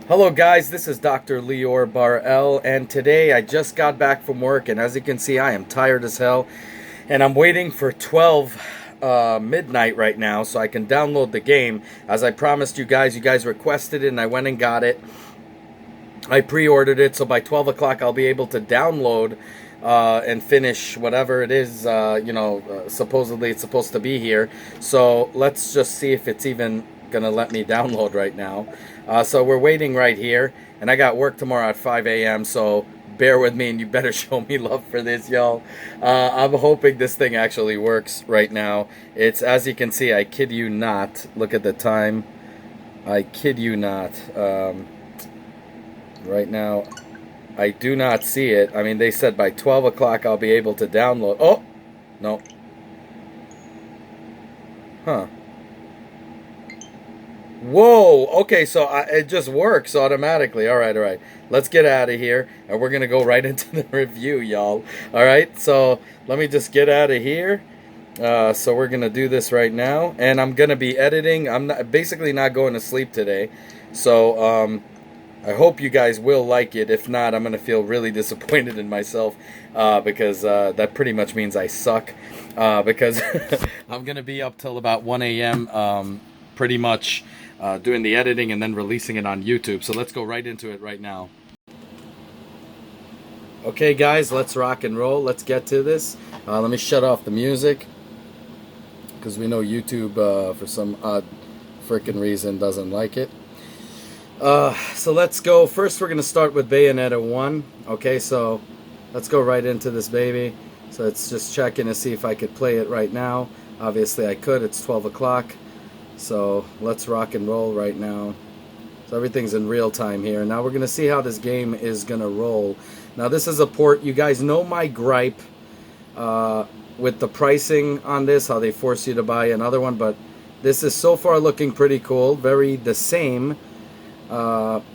Hello guys, this is Dr. Lior Bar-EL, and today I just got back from work, and as you can see I am tired as hell, and I'm waiting for 12 midnight right now so I can download the game. As I promised you guys requested it and I went and got it. I pre-ordered it, so by 12 o'clock I'll be able to download and finish whatever it is, supposedly it's supposed to be here. So let's just see if it's even gonna let me download right now. So we're waiting right here, and I got work tomorrow at 5 a.m., so bear with me and you better show me love for this, y'all. I'm hoping this thing actually works right now. It's, as you can see, I kid you not, look at the time. I kid you not. Right now, I do not see it. I mean, they said by 12 o'clock I'll be able to download. Oh! No. Huh. Whoa! Okay, so it just works automatically. Alright, alright. Let's get out of here, and we're gonna go right into the review, y'all. Alright, so let me just get out of here. So we're gonna do this right now, and I'm gonna be editing. I'm basically not going to sleep today. So, I hope you guys will like it. If not, I'm going to feel really disappointed in myself because that pretty much means I suck. Because I'm going to be up till about 1 a.m. Pretty much doing the editing and then releasing it on YouTube. So let's go right into it right now. Okay, guys, let's rock and roll. Let's get to this. Let me shut off the music because we know YouTube, for some odd freaking reason, doesn't like it. So let's go. First, we're going to start with Bayonetta 1. Okay, so let's go right into this baby. So it's just checking to see if I could play it right now. Obviously, I could. It's 12 o'clock. So let's rock and roll right now. So everything's in real time here. Now we're going to see how this game is going to roll. Now, this is a port. You guys know my gripe with the pricing on this, how they force you to buy another one. But this is so far looking pretty cool. Very the same.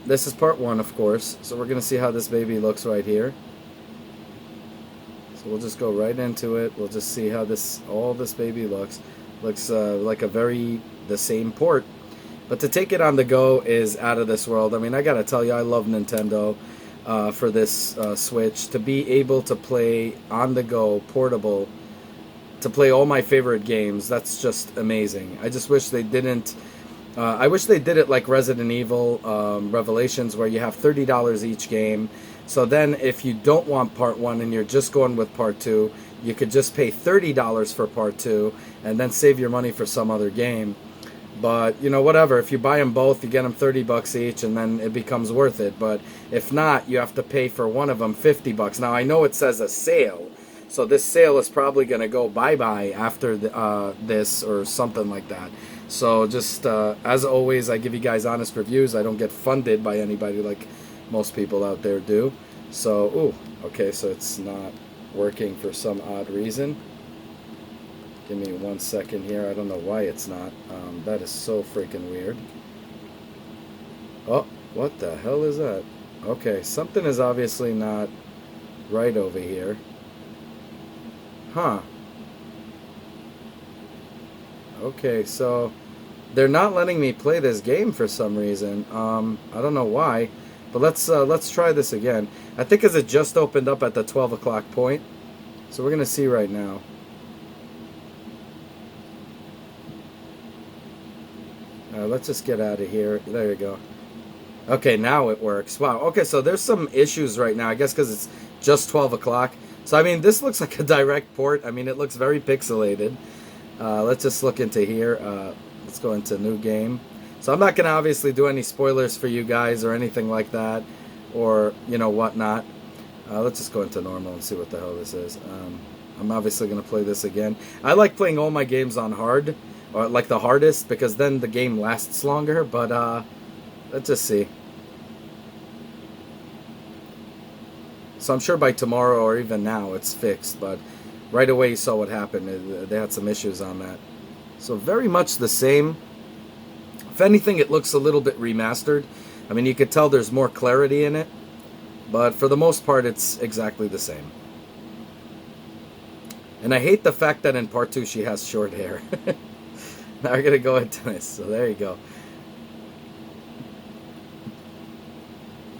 This is part 1, of course, so we're going to see how this baby looks right here. So we'll just go right into it. We'll just see how all this baby looks. Looks like a very the same port. But to take it on the go is out of this world. I mean, I gotta tell you, I love Nintendo for this Switch. To be able to play on the go, portable, to play all my favorite games, that's just amazing. I just wish they didn't... I wish they did it like Resident Evil Revelations, where you have $30 each game. So then if you don't want part 1 and you're just going with part 2, you could just pay $30 for part 2 and then save your money for some other game. But, you know, whatever. If you buy them both, you get them $30 each, and then it becomes worth it. But if not, you have to pay for one of them $50. Now, I know it says a sale, so this sale is probably going to go bye-bye after this or something like that. So just, as always, I give you guys honest reviews. I don't get funded by anybody like most people out there do. So, ooh, okay, so it's not working for some odd reason. Give me 1 second here. I don't know why it's not. That is so freaking weird. Oh, what the hell is that? Okay, something is obviously not right over here. Huh. Okay, so they're not letting me play this game for some reason. I don't know why, but let's try this again. I think as it just opened up at the 12 o'clock point, so we're gonna see right now. Let's just get out of here. There you go. Okay, now it works. Wow. Okay, so there's some issues right now. I guess because it's just 12 o'clock. So I mean, this looks like a direct port. I mean, it looks very pixelated. Let's just look into here. Let's go into new game. So I'm not going to obviously do any spoilers for you guys or anything like that, or, you know, whatnot. Let's just go into normal and see what the hell this is. I'm obviously going to play this again. I like playing all my games on hard, or like the hardest, because then the game lasts longer, but let's just see. So I'm sure by tomorrow or even now it's fixed, but right away you saw what happened. They had some issues on that. So very much the same. If anything, it looks a little bit remastered. I mean, you could tell there's more clarity in it, but for the most part, it's exactly the same. And I hate the fact that in part 2 she has short hair. Now we're going to go into this. So there you go.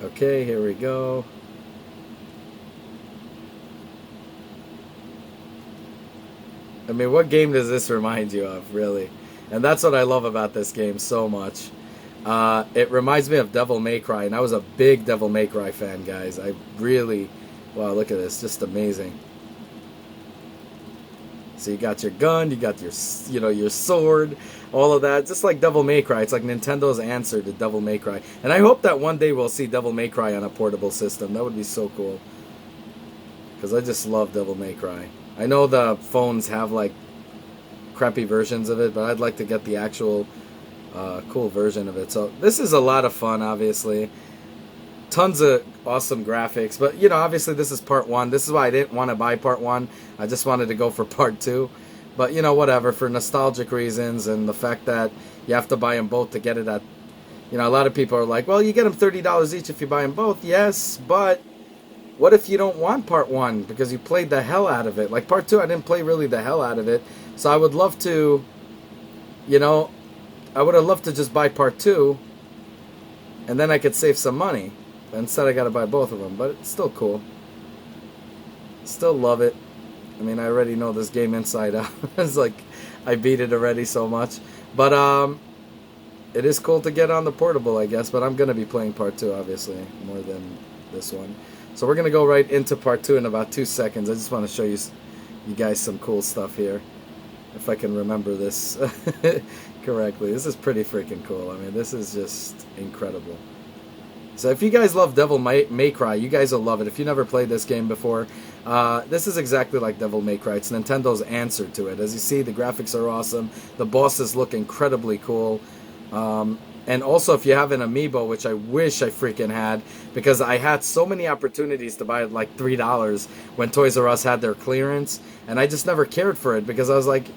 Okay, here we go. I mean, what game does this remind you of, really? And that's what I love about this game so much. It reminds me of Devil May Cry, and I was a big Devil May Cry fan, guys. I really, wow, look at this, just amazing. So you got your gun, you got your, your sword, all of that, just like Devil May Cry. It's like Nintendo's answer to Devil May Cry. And I hope that one day we'll see Devil May Cry on a portable system. That would be so cool. Because I just love Devil May Cry. I know the phones have like crappy versions of it, but I'd like to get the actual cool version of it. So this is a lot of fun, obviously. Tons of awesome graphics, but obviously this is part one. This is why I didn't want to buy part one. I just wanted to go for part two. But whatever, for nostalgic reasons and the fact that you have to buy them both to get it at, a lot of people are like, well, you get them $30 each if you buy them both. Yes, but what if you don't want part one because you played the hell out of it? Like part two, I didn't play really the hell out of it. So I would love to, I would have loved to just buy part two and then I could save some money. But instead I got to buy both of them, but it's still cool. Still love it. I mean, I already know this game inside out. It's like I beat it already so much. But it is cool to get on the portable, I guess, but I'm going to be playing part two, obviously, more than this one. So we're going to go right into part two in about 2 seconds. I just want to show you guys some cool stuff here. If I can remember this correctly. This is pretty freaking cool. I mean, this is just incredible. So if you guys love Devil May Cry, you guys will love it. If you never played this game before, this is exactly like Devil May Cry. It's Nintendo's answer to it. As you see, the graphics are awesome. The bosses look incredibly cool. And also, if you have an amiibo, which I wish I freaking had, because I had so many opportunities to buy it like $3 when Toys R Us had their clearance, and I just never cared for it because I was like,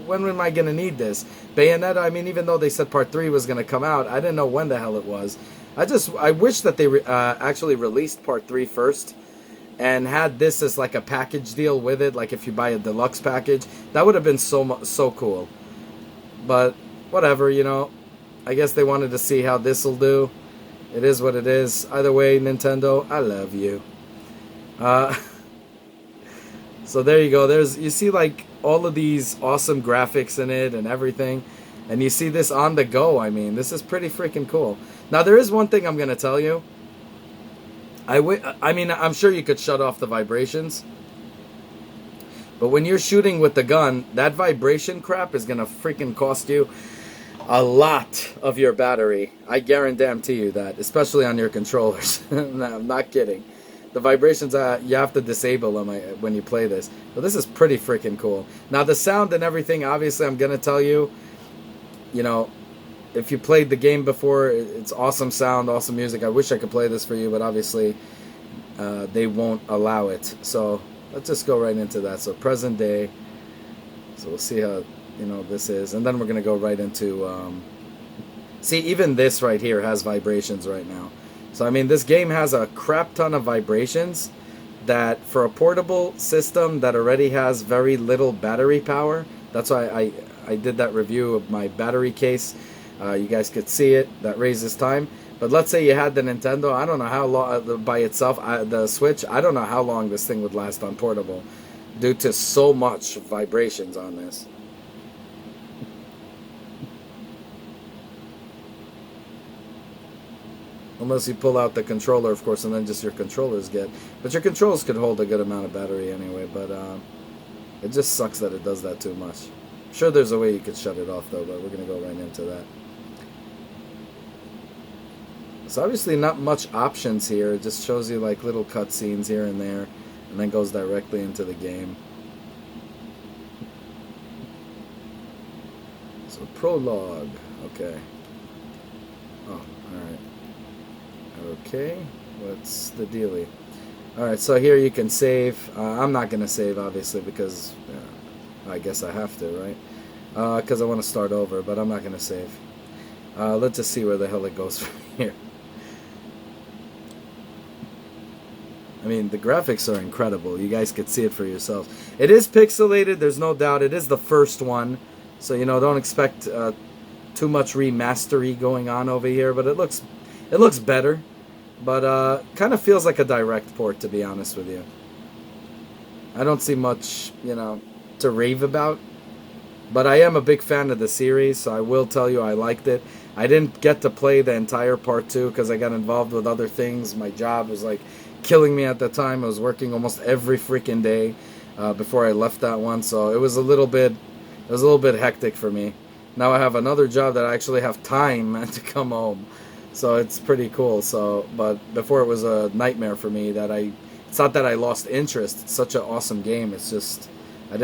when am I going to need this? Bayonetta, I mean, even though they said part 3 was going to come out, I didn't know when the hell it was. I wish that they actually released part 3 first and had this as like a package deal with it, like if you buy a deluxe package. That would have been so cool. But whatever, I guess they wanted to see how this will do. It is what it is. Either way, Nintendo, I love you. So there you go. You see like all of these awesome graphics in it and everything. And you see this on the go. I mean, this is pretty freaking cool. Now, there is one thing I'm going to tell you. I mean, I'm sure you could shut off the vibrations. But when you're shooting with the gun, that vibration crap is going to freaking cost you a lot of your battery. I guarantee you that, especially on your controllers. No, I'm not kidding. The vibrations, you have to disable them when you play this. But this is pretty freaking cool. Now, the sound and everything, obviously, I'm going to tell you, if you played the game before, it's awesome sound, awesome music. I wish I could play this for you, but obviously they won't allow it. So let's just go right into that. So present day. So we'll see how this is, and then we're gonna go right into see, even this right here has vibrations right now. So I mean, this game has a crap ton of vibrations that for a portable system that already has very little battery power. That's why I did that review of my battery case. You guys could see it. That raises time. But let's say you had the Nintendo. I don't know how long by itself. The Switch. I don't know how long this thing would last on portable, due to so much vibrations on this. Unless you pull out the controller, of course, and then just your controllers get. But your controllers could hold a good amount of battery anyway. But it just sucks that it does that too much. I'm sure there's a way you could shut it off, though, but we're going to go right into that. So obviously not much options here. It just shows you like little cutscenes here and there, and then goes directly into the game. So prologue. Okay. Oh, alright. Okay, what's the dealie? Alright, so here you can save. I'm not going to save, obviously, because I guess I have to, right? Because I want to start over, but I'm not going to save. Let's just see where the hell it goes from here. I mean, the graphics are incredible. You guys could see it for yourselves. It is pixelated, there's no doubt. It is the first one. So, don't expect too much remastery going on over here, but it looks better. But kind of feels like a direct port, to be honest with you. I don't see much, to rave about. But I am a big fan of the series, so I will tell you I liked it. I didn't get to play the entire part 2 because I got involved with other things. My job was like killing me at the time. I was working almost every freaking day before I left that one, so it was a little bit hectic for me. Now I have another job that I actually have time to come home, so it's pretty cool. So, but before it was a nightmare for me. It's not that I lost interest. It's such an awesome game. It's just I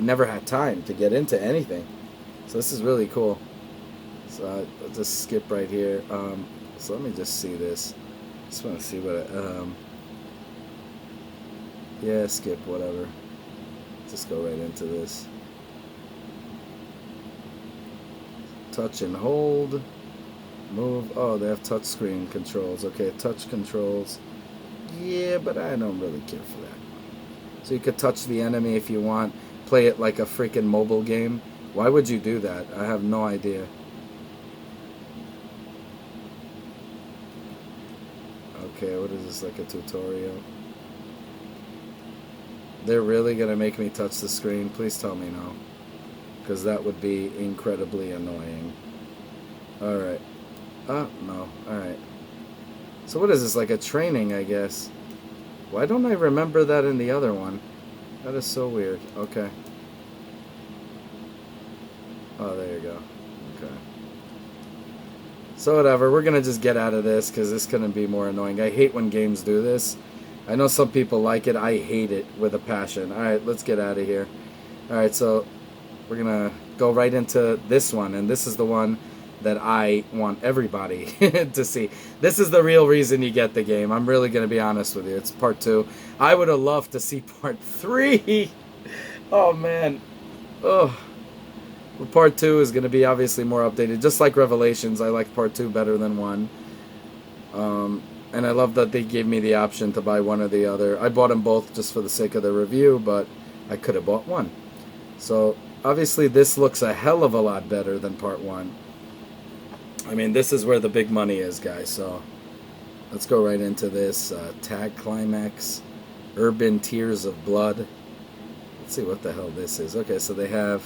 never had time to get into anything. So this is really cool. So I'll just skip right here. So let me just see this. Just want to see what yeah, skip, whatever. Just go right into this. Touch and hold. Move. Oh, they have touch screen controls. Okay, touch controls. Yeah, but I don't really care for that. So you could touch the enemy if you want. Play it like a freaking mobile game. Why would you do that? I have no idea. Okay, what is this, like a tutorial? They're really going to make me touch the screen? Please tell me no. Because that would be incredibly annoying. Alright. Oh, no. Alright. So what is this, like a training, I guess? Why don't I remember that in the other one? That is so weird. Okay. Oh, there you go. Okay. So whatever, we're going to just get out of this because this couldn't be more annoying. I hate when games do this. I know some people like it. I hate it with a passion. Alright, let's get out of here. Alright, so we're going to go right into this one. And this is the one that I want everybody to see. This is the real reason you get the game. I'm really going to be honest with you. It's part 2. I would have loved to see part 3. Oh, man. Oh. Well, part 2 is going to be obviously more updated. Just like Revelations, I like part 2 better than 1. And I love that they gave me the option to buy one or the other. I bought them both just for the sake of the review, but I could have bought one. So, obviously, this looks a hell of a lot better than part 1. I mean, this is where the big money is, guys. So, let's go right into this. Tag Climax. Urban Tears of Blood. Let's see what the hell this is. Okay, so they have...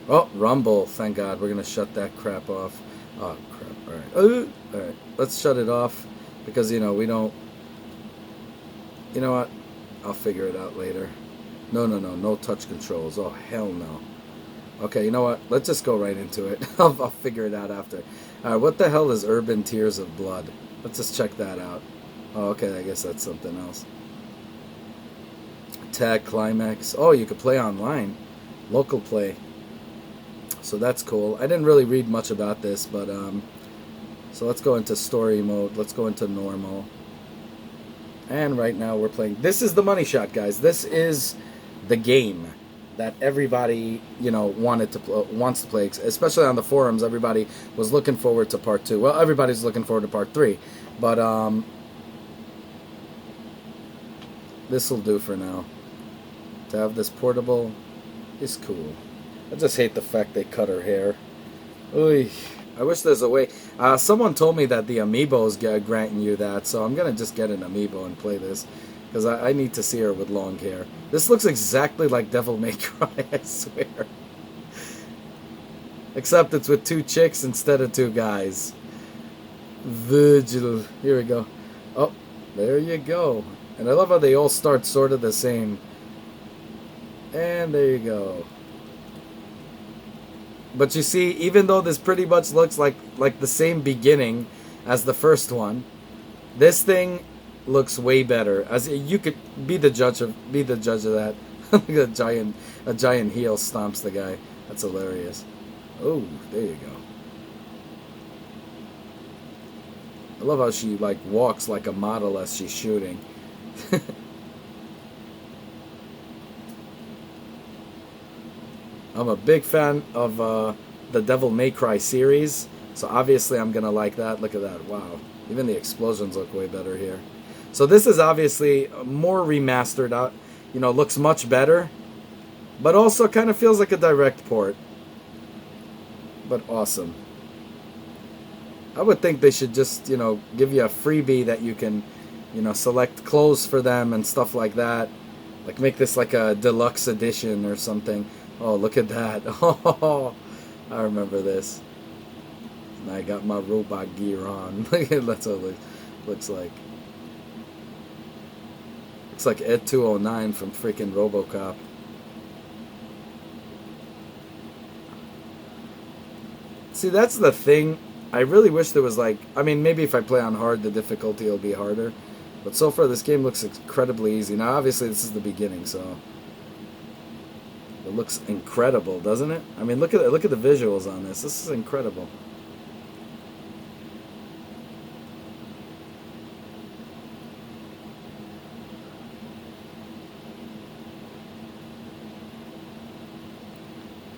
Oh, Rumble. Thank God. We're going to shut that crap off. Oh, crap. Alright. Alright. Let's shut it off. Because, we don't... You know what? I'll figure it out later. No. No touch controls. Oh, hell no. Okay, you know what? Let's just go right into it. I'll figure it out after. Alright, what the hell is Urban Tears of Blood? Let's just check that out. Oh, okay, I guess that's something else. Tag Climax. Oh, you could play online. Local play. So that's cool. I didn't really read much about this, but, so let's go into story mode. Let's go into normal. And right now we're playing... This is the money shot, guys. This is the game that everybody, wants to play. Especially on the forums, everybody was looking forward to part 2. Well, everybody's looking forward to part 3. But, this'll do for now. To have this portable is cool. I just hate the fact they cut her hair. Oy. I wish there's a way. Someone told me that the amiibos granting you that, so I'm going to just get an amiibo and play this. Because I need to see her with long hair. This looks exactly like Devil May Cry, I swear. Except it's with 2 chicks instead of 2 guys. Virgil. Here we go. Oh, there you go. And I love how they all start sort of the same. And there you go. But you see, even though this pretty much looks like the same beginning as the first one, this thing looks way better. As you could be the judge of that. a giant heel stomps the guy. That's hilarious. Oh, there you go. I love how she walks like a model as she's shooting. I'm a big fan of the Devil May Cry series, so obviously I'm going to like that. Look at that. Wow. Even the explosions look way better here. So this is obviously more remastered out. Looks much better, but also kind of feels like a direct port. But awesome. I would think they should just, give you a freebie that you can, select clothes for them and stuff like that. Like make this like a deluxe edition or something. Oh, look at that. Oh, I remember this. And I got my robot gear on. That's what it looks like. Looks like Ed 209 from freaking RoboCop. See, that's the thing. I really wish there was like, I mean, maybe if I play on hard, the difficulty will be harder. But so far, this game looks incredibly easy. Now, obviously, this is the beginning, so it looks incredible, doesn't it? I mean, look at the visuals on this. This is incredible.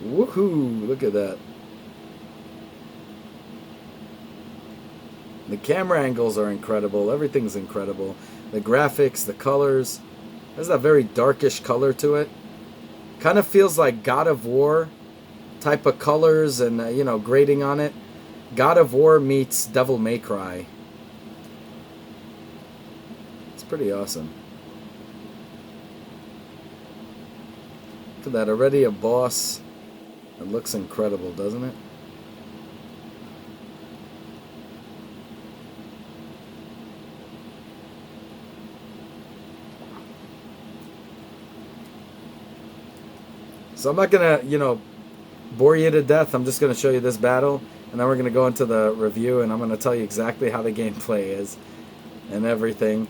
Woohoo! Look at that. The camera angles are incredible. Everything's incredible. The graphics, the colors. There's that very darkish color to it. Kind of feels like God of War type of colors and, grading on it. God of War meets Devil May Cry. It's pretty awesome. Look at that. Already a boss. It looks incredible, doesn't it? So I'm not going to, bore you to death. I'm just going to show you this battle, and then we're going to go into the review, and I'm going to tell you exactly how the gameplay is and everything.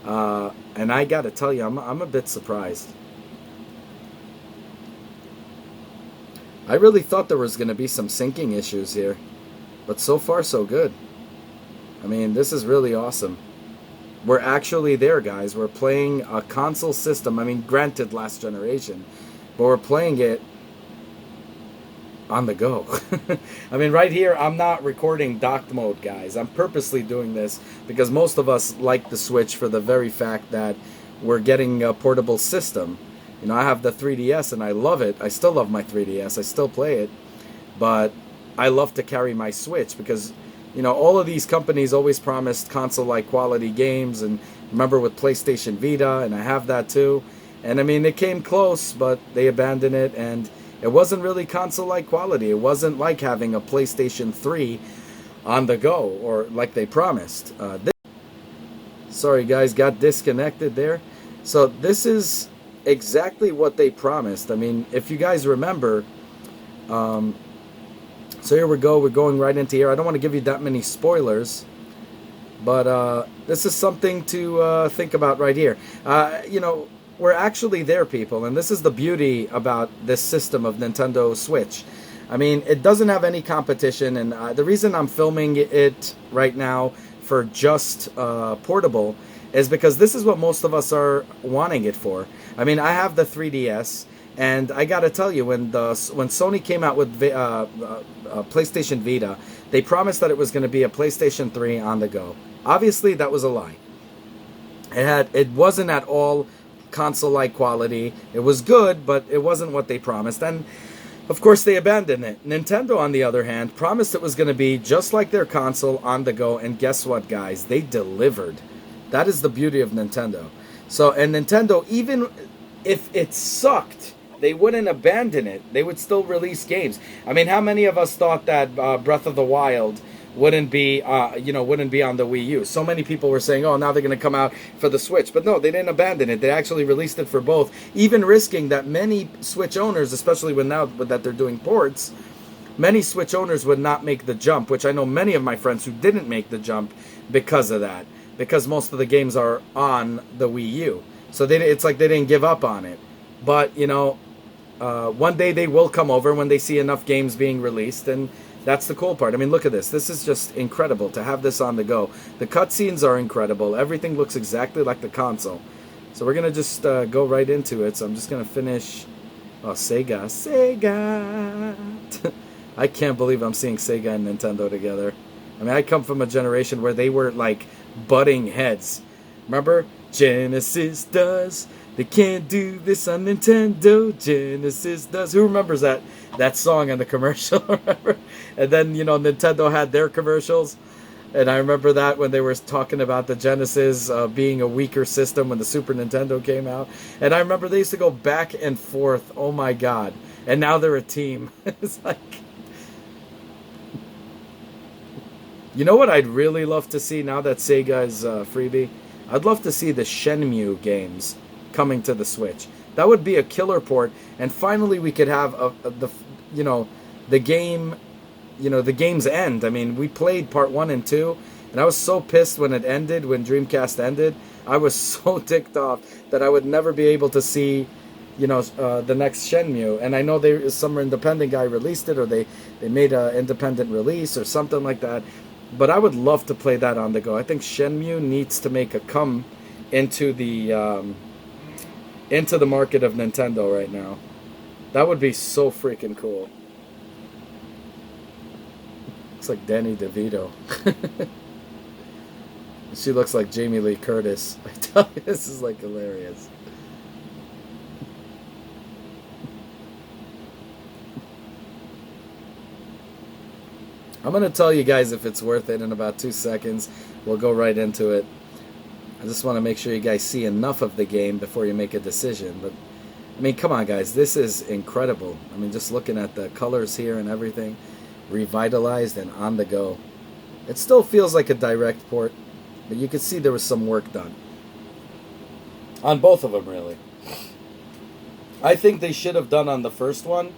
And I got to tell you, I'm a bit surprised. I really thought there was going to be some syncing issues here, but so far so good. I mean, this is really awesome. We're actually there, guys. We're playing a console system. I mean, granted, last generation, but we're playing it on the go. I mean, right here, I'm not recording docked mode, guys. I'm purposely doing this because most of us like the Switch for the very fact that we're getting a portable system. I have the 3DS and I love it. I still love my 3DS. I still play it. But I love to carry my Switch because, all of these companies always promised console-like quality games. And remember with PlayStation Vita, and I have that too. And I mean, it came close, but they abandoned it. And it wasn't really console-like quality. It wasn't like having a PlayStation 3 on the go or like they promised. Sorry, guys, got disconnected there. So this is exactly what they promised. I mean, if you guys remember, so here we go. We're going right into here. I don't want to give you that many spoilers, but this is something to think about right here. We're actually there, people, and this is the beauty about this system of Nintendo Switch. I mean, it doesn't have any competition, and the reason I'm filming it right now for just portable is because this is what most of us are wanting it for. I mean, I have the 3DS, and I gotta tell you, when Sony came out with PlayStation Vita, they promised that it was going to be a PlayStation 3 on the go. Obviously, that was a lie. It wasn't at all console-like quality. It was good, but it wasn't what they promised, and of course they abandoned it. Nintendo, on the other hand, promised it was going to be just like their console on the go, and guess what, guys? They delivered. That is the beauty of Nintendo. So, and Nintendo, even if it sucked, they wouldn't abandon it. They would still release games. I mean, how many of us thought that Breath of the Wild wouldn't be on the Wii U? So many people were saying, oh, now they're going to come out for the Switch. But no, they didn't abandon it. They actually released it for both, even risking that many Switch owners, especially now that they're doing ports, many Switch owners would not make the jump, which I know many of my friends who didn't make the jump because of that. Because most of the games are on the Wii U. So it's like they didn't give up on it. But, one day they will come over when they see enough games being released, and that's the cool part. I mean, look at this. This is just incredible to have this on the go. The cutscenes are incredible. Everything looks exactly like the console. So we're going to just go right into it. So I'm just going to finish... Oh, Sega. I can't believe I'm seeing Sega and Nintendo together. I mean, I come from a generation where they were like butting heads. Remember? Genesis does They can't do this on Nintendo Genesis does. Who remembers that song on the commercial? Remember? And then, you know, Nintendo had their commercials. And I remember that when they were talking about the Genesis being a weaker system when the Super Nintendo came out. And I remember they used to go back and forth. Oh my God. And now they're a team. It's like... You know what I'd really love to see now that Sega is freebie? I'd love to see the Shenmue games coming to the Switch. That would be a killer port. And finally we could have the game... You know, the game's end. I mean, we played part 1 and 2, and I was so pissed when it ended, when Dreamcast ended. I was so ticked off that I would never be able to see, you know, the next Shenmue. And I know some independent guy released it, or they made an independent release or something like that. But I would love to play that on the go. I think Shenmue needs to make a come into the market of Nintendo right now. That would be so freaking cool. Looks like Danny DeVito. She looks like Jamie Lee Curtis. I tell you, this is like hilarious. I'm going to tell you guys if it's worth it in about 2 seconds. We'll go right into it. I just want to make sure you guys see enough of the game before you make a decision. But, I mean, come on, guys. This is incredible. I mean, just looking at the colors here and everything. Revitalized and on the go. It still feels like a direct port, but you can see there was some work done. On both of them, really. I think they should have done on the first one.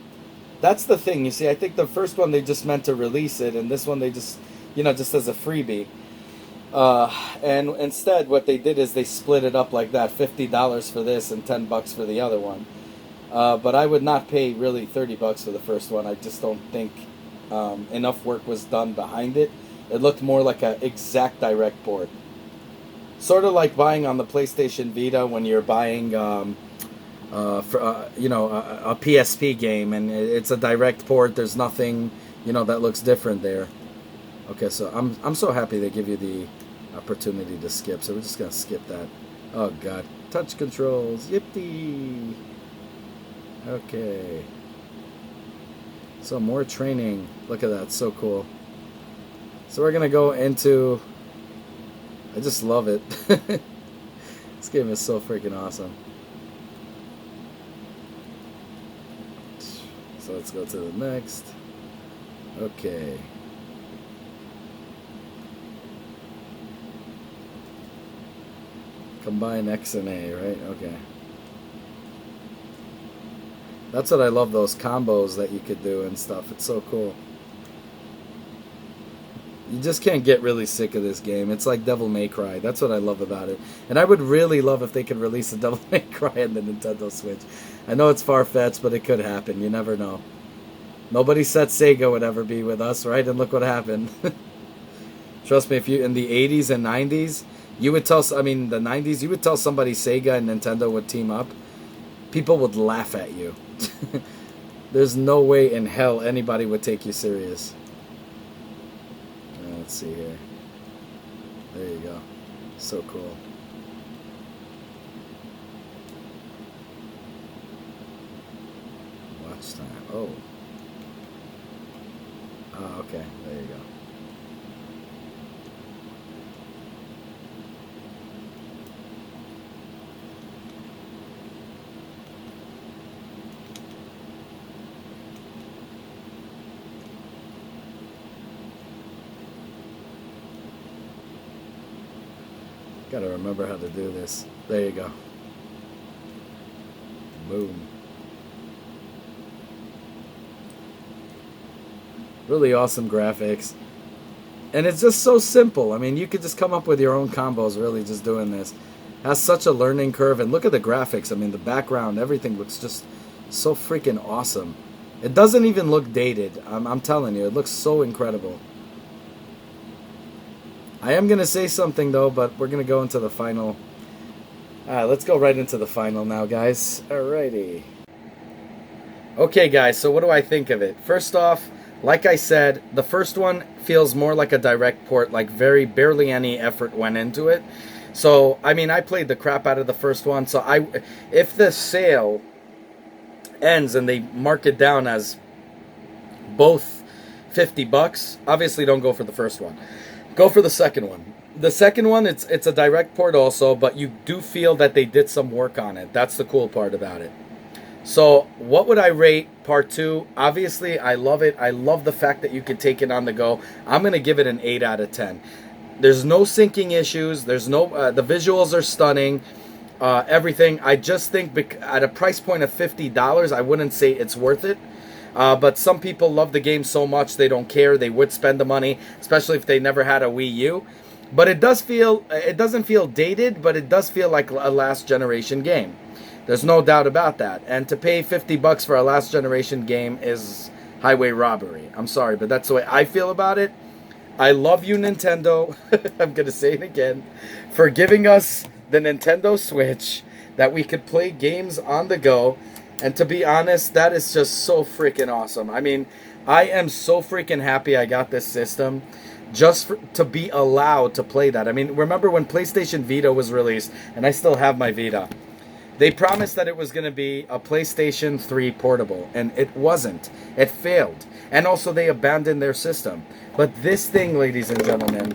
That's the thing, you see, I think the first one they just meant to release it, and this one they just, you know, just as a freebie. And instead what they did is they split it up like that, $50 for this and $10 for the other one. But I would not pay really $30 for the first one. I just don't think enough work was done behind it. It looked more like an exact direct port. Sort of like buying on the PlayStation Vita when you're buying a PSP game and it's a direct port. There's nothing, you know, that looks different there. Okay, so I'm so happy they give you the opportunity to skip. So we're just gonna skip that. Oh God, touch controls, yippee. Okay. So more training. Look at that, so cool. So we're gonna go into... I just love it. This game is so freaking awesome. So let's go to the next. Okay. Combine X and A, right? Okay. That's what I love, those combos that you could do and stuff. It's so cool. You just can't get really sick of this game. It's like Devil May Cry. That's what I love about it. And I would really love if they could release a Devil May Cry on the Nintendo Switch. I know it's far-fetched, but it could happen. You never know. Nobody said Sega would ever be with us, right? And look what happened. Trust me, if you in the 80s and 90s, you would tell... I mean, the 90s, you would tell somebody Sega and Nintendo would team up. People would laugh at you. There's no way in hell anybody would take you serious. Let's see here. There you go. So cool. Watch time. Oh. Oh, okay. There you go. Gotta remember how to do this. There you go. Boom. Really awesome graphics. And it's just so simple. I mean, you could just come up with your own combos really just doing this. Has such a learning curve. And look at the graphics. I mean, the background, everything looks just so freaking awesome. It doesn't even look dated. I'm telling you, it looks so incredible. I am going to say something, though, but we're going to go into the final. Let's go right into the final now, guys. Alrighty. Okay, guys, so what do I think of it? First off, like I said, the first one feels more like a direct port, like barely any effort went into it. So, I mean, I played the crap out of the first one. So, if the sale ends and they mark it down as both $50, obviously don't go for the first one. Go for the second one. The second one, it's a direct port also, but you do feel that they did some work on it. That's the cool part about it. So, what would I rate part 2? Obviously, I love it. I love the fact that you can take it on the go. I'm going to give it an 8 out of 10. There's no syncing issues. There's no the visuals are stunning. Everything. I just think at a price point of $50, I wouldn't say it's worth it. But some people love the game so much they don't care. They would spend the money, especially if they never had a Wii U. But it doesn't feel dated, but it does feel like a last generation game. There's no doubt about that. And to pay $50 for a last generation game is highway robbery. I'm sorry, but that's the way I feel about it. I love you, Nintendo. I'm going to say it again. For giving us the Nintendo Switch that we could play games on the go. And to be honest, that is just so freaking awesome. I mean, I am so freaking happy I got this system just to be allowed to play that. I mean, remember when PlayStation Vita was released, and I still have my Vita. They promised that it was going to be a PlayStation 3 portable, and it wasn't. It failed. And also, they abandoned their system. But this thing, ladies and gentlemen,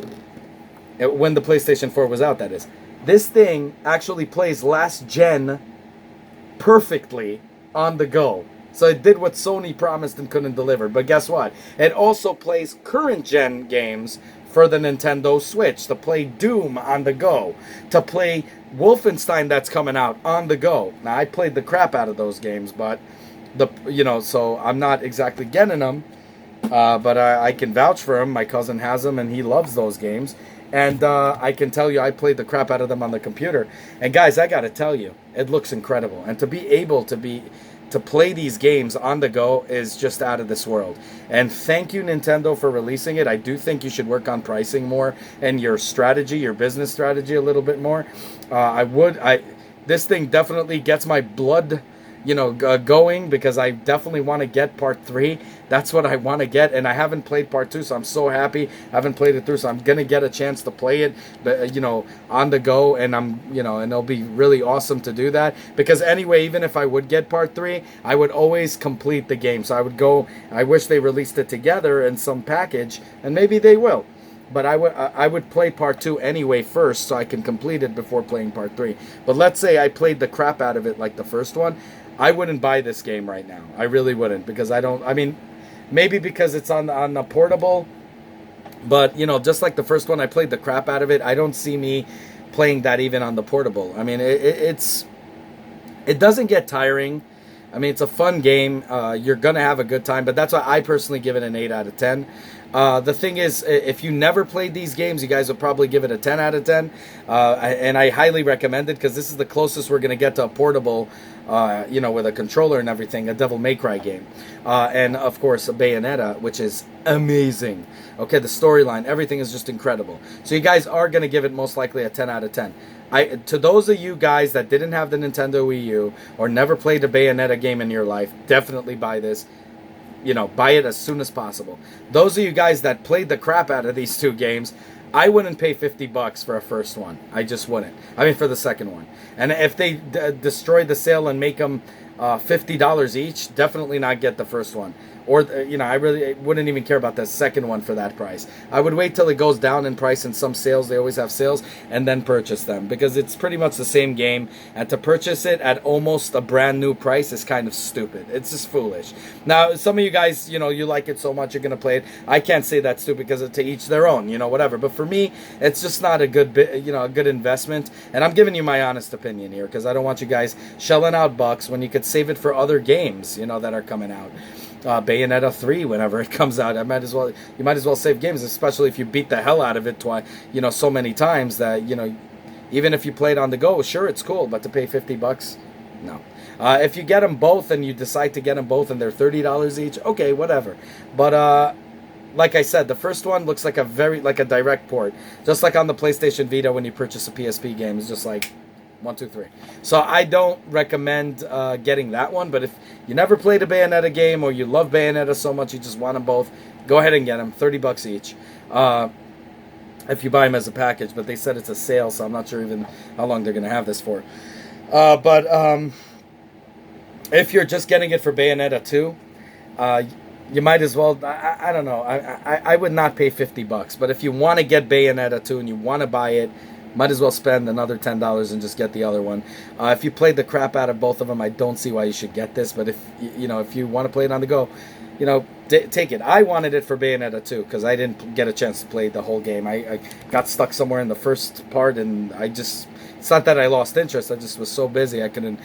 when the PlayStation 4 was out, that is, this thing actually plays last gen perfectly on the go. So it did what Sony promised and couldn't deliver. But guess what? It also plays current gen games for the Nintendo Switch, to play Doom on the go, to play Wolfenstein that's coming out on the go. Now, I played the crap out of those games, but so I'm not exactly getting them, but I can vouch for them. My cousin has them, and he loves those games. And I can tell you, I played the crap out of them on the computer. And guys, I got to tell you, it looks incredible. And to be able to play these games on the go is just out of this world. And thank you, Nintendo, for releasing it. I do think you should work on pricing more and your strategy, your business strategy a little bit more. This thing definitely gets my blood, going, because I definitely want to get part 3. That's what I want to get, and I haven't played part 2, so I'm so happy I haven't played it through. So I'm gonna get a chance to play it, but on the go, and and it'll be really awesome to do that. Because anyway, even if I would get part 3, I would always complete the game. So I would go. I wish they released it together in some package, and maybe they will. But I would play part 2 anyway first, so I can complete it before playing part 3. But let's say I played the crap out of it like the first one, I wouldn't buy this game right now. I really wouldn't, because maybe because it's on the portable, but just like the first one, I played the crap out of it. I don't see me playing that even on the portable. I mean, it doesn't get tiring. I mean, it's a fun game. You're gonna have a good time, but that's why I personally give it an 8 out of 10. The thing is, if you never played these games, you guys will probably give it a 10 out of 10. And I highly recommend it, because this is the closest we're going to get to a portable, with a controller and everything, a Devil May Cry game. And, of course, a Bayonetta, which is amazing. Okay, the storyline, everything is just incredible. So you guys are going to give it most likely a 10 out of 10. To those of you guys that didn't have the Nintendo Wii U or never played a Bayonetta game in your life, definitely buy this. Buy it as soon as possible. Those of you guys that played the crap out of these 2 games, I wouldn't pay $50 for a first one. I just wouldn't. I mean, for the second one. And if they destroy the sale and make them $50 each, definitely not get the first one. Or, I really wouldn't even care about the second one for that price. I would wait till it goes down in price in some sales. They always have sales, and then purchase them, because it's pretty much the same game. And to purchase it at almost a brand new price is kind of stupid. It's just foolish. Now, some of you guys, you like it so much you're going to play it. I can't say that's stupid, because to each their own, whatever. But for me, it's just not a good a good investment. And I'm giving you my honest opinion here, because I don't want you guys shelling out bucks when you could save it for other games, that are coming out. Bayonetta 3, whenever it comes out, you might as well save games, especially if you beat the hell out of it twice, so many times that, even if you play it on the go, sure, it's cool, but to pay $50, no. If you get them both and you decide to get them both and they're $30 each, okay, whatever. But, like I said, the first one looks like a direct port, just like on the PlayStation Vita when you purchase a PSP game. It's just like 1, 2, 3. So I don't recommend getting that one, but if you never played a Bayonetta game, or you love Bayonetta so much you just want them both, go ahead and get them. $30 each. if you buy them as a package, but they said it's a sale, so I'm not sure even how long they're going to have this for. But if you're just getting it for Bayonetta 2, you might as well. I don't know. I would not pay $50, but if you want to get Bayonetta 2 and you want to buy it, might as well spend another $10 and just get the other one. If you played the crap out of both of them, I don't see why you should get this. But if if you want to play it on the go, take it. I wanted it for Bayonetta 2 because I didn't get a chance to play the whole game. I got stuck somewhere in the first part, and it's not that I lost interest. I just was so busy I couldn't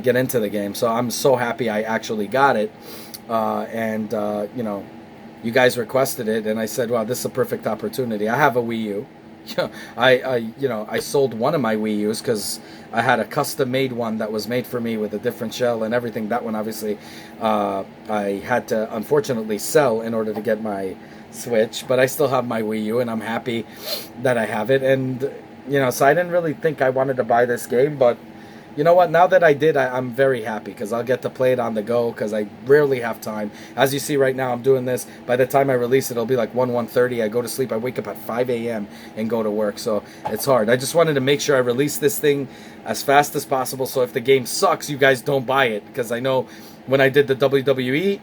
get into the game. So I'm so happy I actually got it. And you guys requested it, and I said, "Wow, this is a perfect opportunity." I have a Wii U. I sold one of my Wii U's because I had a custom-made one that was made for me with a different shell and everything. That one, obviously, I had to unfortunately sell in order to get my Switch. But I still have my Wii U, and I'm happy that I have it. And so I didn't really think I wanted to buy this game, but you know what? Now that I did, I'm very happy because I'll get to play it on the go because I rarely have time. As you see right now, I'm doing this. By the time I release it, it'll be like 1:30. I go to sleep. I wake up at 5 a.m. and go to work, so it's hard. I just wanted to make sure I release this thing as fast as possible, so if the game sucks, you guys don't buy it. Because I know when I did the WWE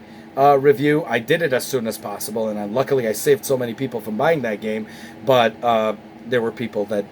review, I did it as soon as possible, and luckily I saved so many people from buying that game. But there were people that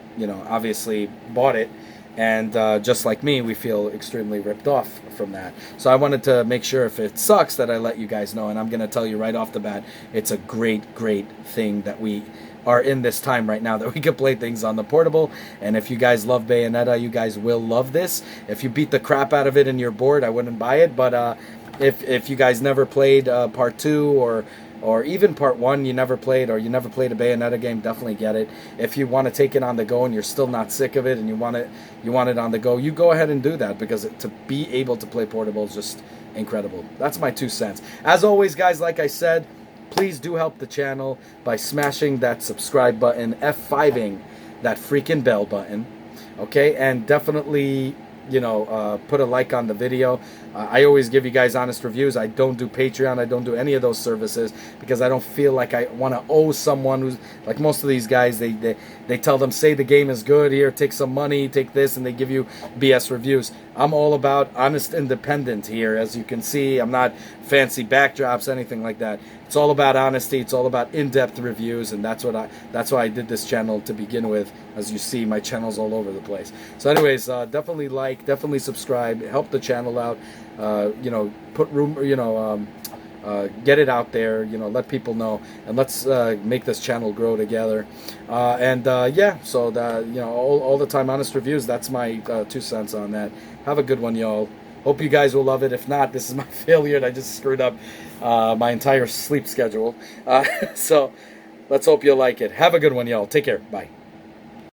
obviously bought it. And just like me, we feel extremely ripped off from that. So I wanted to make sure if it sucks that I let you guys know. And I'm going to tell you right off the bat, it's a great, great thing that we are in this time right now that we can play things on the portable. And if you guys love Bayonetta, you guys will love this. If you beat the crap out of it and you're bored, I wouldn't buy it. But if you guys never played Part 2 or even Part 1 you never played, or you never played a Bayonetta game, definitely get it. If you want to take it on the go and you're still not sick of it and you want it on the go, you go ahead and do that, because to be able to play portable is just incredible. That's my 2 cents. As always, guys, like I said, please do help the channel by smashing that subscribe button, F5ing that freaking bell button, okay? And definitely put a like on the video. I always give you guys honest reviews. I don't do Patreon. I don't do any of those services because I don't feel like I want to owe someone who's like most of these guys. They tell them, say the game is good, here, take some money, take this, and they give you BS reviews. I'm all about honest independent here. As you can see, I'm not fancy backdrops, anything like that. It's all about honesty. It's all about in-depth reviews, and that's why I did this channel to begin with. As you see, my channel's all over the place. So anyways, definitely like, definitely subscribe, help the channel out. Put room, get it out there, let people know, and let's make this channel grow together. So all the time honest reviews. That's my 2 cents on that. Have a good one, y'all. Hope you guys will love it. If not, this is my failure, and I just screwed up my entire sleep schedule. So let's hope you'll like it. Have a good one, y'all. Take care. Bye.